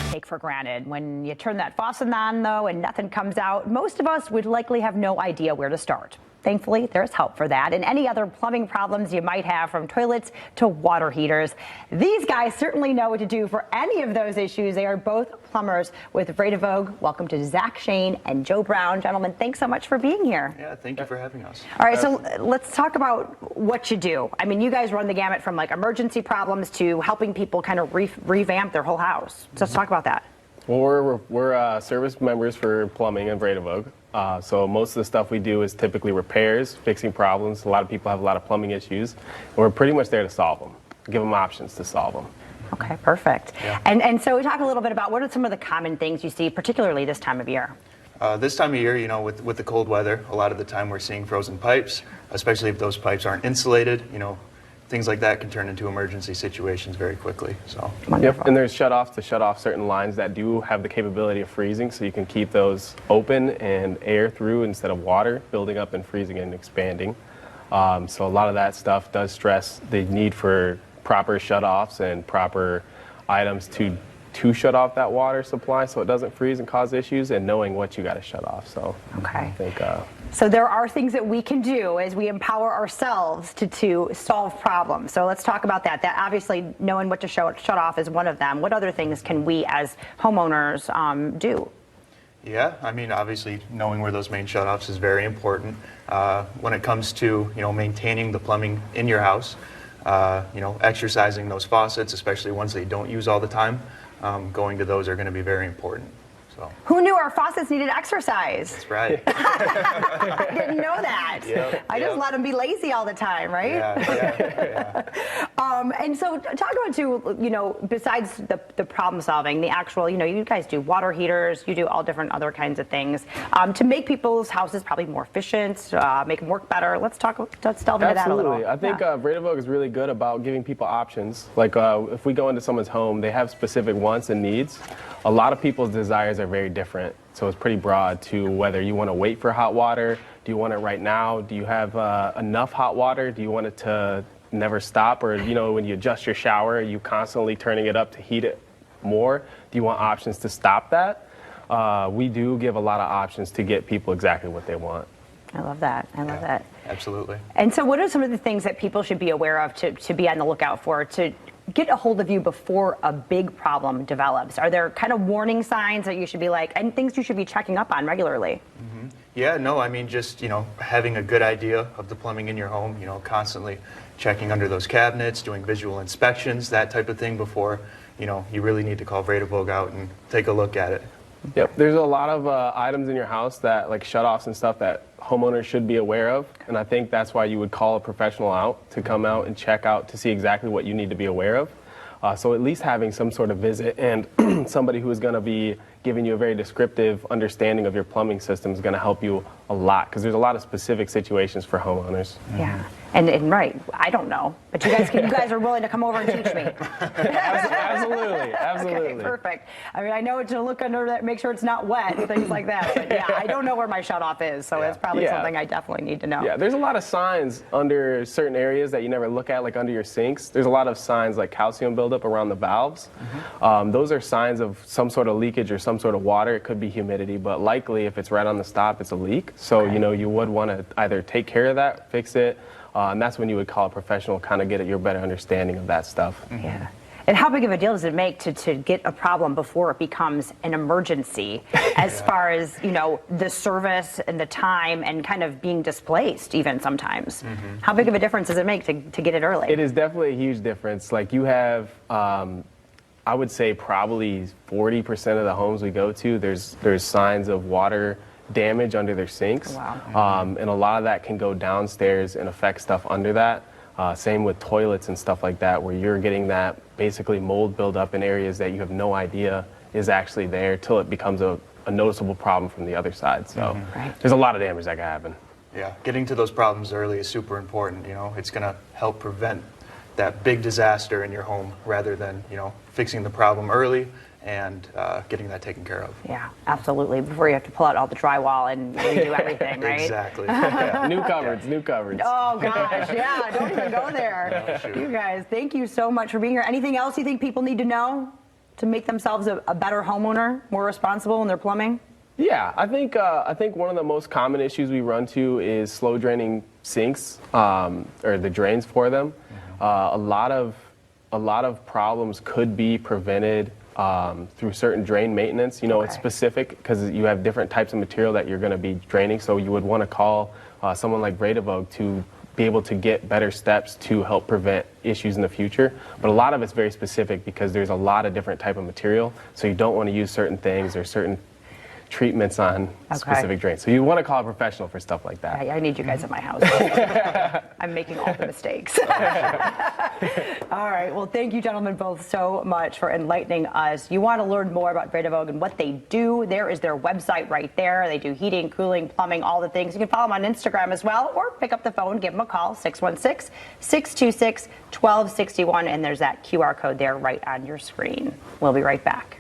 take for granted. When you turn that faucet on, though, and nothing comes out, most of us would likely have no idea where to start. Thankfully, there's help for that and any other plumbing problems you might have, from toilets to water heaters. These guys certainly know what to do for any of those issues. They are both plumbers with Vredevoogd. Welcome to Zach Shane and Joe Brown. Gentlemen, thanks so much for being here. Yeah, thank you for having us. All right, so let's talk about what you do. I mean, you guys run the gamut from like emergency problems to helping people kind of revamp their whole house. So let's talk about that. Well, we're service members for plumbing and Vredevoogd. So most of the stuff we do is typically repairs, fixing problems. A lot of people have a lot of plumbing issues, and we're pretty much there to solve them, give them options to solve them. Okay, perfect. Yeah. And so we talk a little bit about what are some of the common things you see, particularly this time of year. This time of year, you know, with the cold weather, a lot of the time we're seeing frozen pipes, especially if those pipes aren't insulated. You know, things like that can turn into emergency situations very quickly. So. Yep, and there's shutoffs to shut off certain lines that do have the capability of freezing, so you can keep those open and air through instead of water building up and freezing and expanding. So a lot of that stuff does stress the need for proper shutoffs and proper items to shut off that water supply so it doesn't freeze and cause issues, and knowing what you got to shut off. So okay. I think so there are things that we can do as we empower ourselves to solve problems. So let's talk about that. That obviously knowing what to shut off is one of them. What other things can we as homeowners do? Yeah, I mean, obviously knowing where those main shutoffs is very important. When it comes to, you know, maintaining the plumbing in your house, you know, exercising those faucets, especially ones that you don't use all the time, going to those are going to be very important. So. Who knew our faucets needed exercise? That's right. I didn't know that. Yep, I just let them be lazy all the time, right? Yeah. And so talk about too, you know, besides the problem solving, the actual, you know, you guys do water heaters, you do all different other kinds of things to make people's houses probably more efficient, make them work better. Let's delve into that a little. Absolutely. I think Vredevoogd is really good about giving people options. Like if we go into someone's home, they have specific wants and needs. A lot of people's desires are very different, so it's pretty broad to whether you want to wait for hot water, do you want it right now, do you have enough hot water, do you want it to never stop, or you know, when you adjust your shower, are you constantly turning it up to heat it more? Do you want options to stop that? We do give a lot of options to get people exactly what they want. I love that. I love that. Absolutely. And so what are some of the things that people should be aware of to be on the lookout for, to get a hold of you before a big problem develops? Are there kind of warning signs that you should be like, and things you should be checking up on regularly? Mm-hmm. Yeah, no, I mean, just, you know, having a good idea of the plumbing in your home, you know, constantly checking under those cabinets, doing visual inspections, that type of thing before, you know, you really need to call Vredevoogd out and take a look at it. Yep, there's a lot of items in your house that, like shutoffs and stuff, that homeowners should be aware of, and I think that's why you would call a professional out to come out and check out to see exactly what you need to be aware of. So at least having some sort of visit and somebody who is going to be giving you a very descriptive understanding of your plumbing system is going to help you a lot, because there's a lot of specific situations for homeowners. Yeah. And right, I don't know, but you guys are willing to come over and teach me. Absolutely. Okay, perfect. I mean, I know to look under that, make sure it's not wet, things like that. But yeah, I don't know where my shutoff is, so it's probably something I definitely need to know. Yeah, there's a lot of signs under certain areas that you never look at, like under your sinks. There's a lot of signs like calcium buildup around the valves. Mm-hmm. Those are signs of some sort of leakage or some sort of water. It could be humidity, but likely if it's right on the stop, it's a leak. So, you know, you would want to either take care of that, fix it, and that's when you would call a professional, kind of get your better understanding of that stuff. Mm-hmm. Yeah. And how big of a deal does it make to get a problem before it becomes an emergency, as far as, you know, the service and the time and kind of being displaced even sometimes? Mm-hmm. How big of a difference does it make to get it early? It is definitely a huge difference. Like you have, I would say probably 40% of the homes we go to, there's signs of water damage under their sinks. Wow. And a lot of that can go downstairs and affect stuff under that. Same with toilets and stuff like that, where you're getting that basically mold buildup in areas that you have no idea is actually there till it becomes a noticeable problem from the other side. So there's a lot of damage that can happen. Yeah, getting to those problems early is super important. You know, it's going to help prevent that big disaster in your home, rather than, you know, fixing the problem early and getting that taken care of. Yeah, absolutely. Before you have to pull out all the drywall and redo everything, right? Exactly. Yeah. New cupboards. Oh gosh, yeah, don't even go there. Oh, you guys, thank you so much for being here. Anything else you think people need to know to make themselves a better homeowner, more responsible in their plumbing? Yeah, I think one of the most common issues we run to is slow draining sinks, or the drains for them. A lot of problems could be prevented through certain drain maintenance. You know, it's specific because you have different types of material that you're going to be draining. So you would want to call someone like Vredevoogd to be able to get better steps to help prevent issues in the future. But a lot of it's very specific because there's a lot of different type of material. So you don't want to use certain things or certain treatments on specific drains. So you want to call a professional for stuff like that. I need you guys at my house. I'm making all the mistakes. All right. Well, thank you, gentlemen, both so much for enlightening us. You want to learn more about Vredevoogd and what they do, there is their website right there. They do heating, cooling, plumbing, all the things. You can follow them on Instagram as well, or pick up the phone, give them a call, 616-626-1261, and there's that QR code there right on your screen. We'll be right back.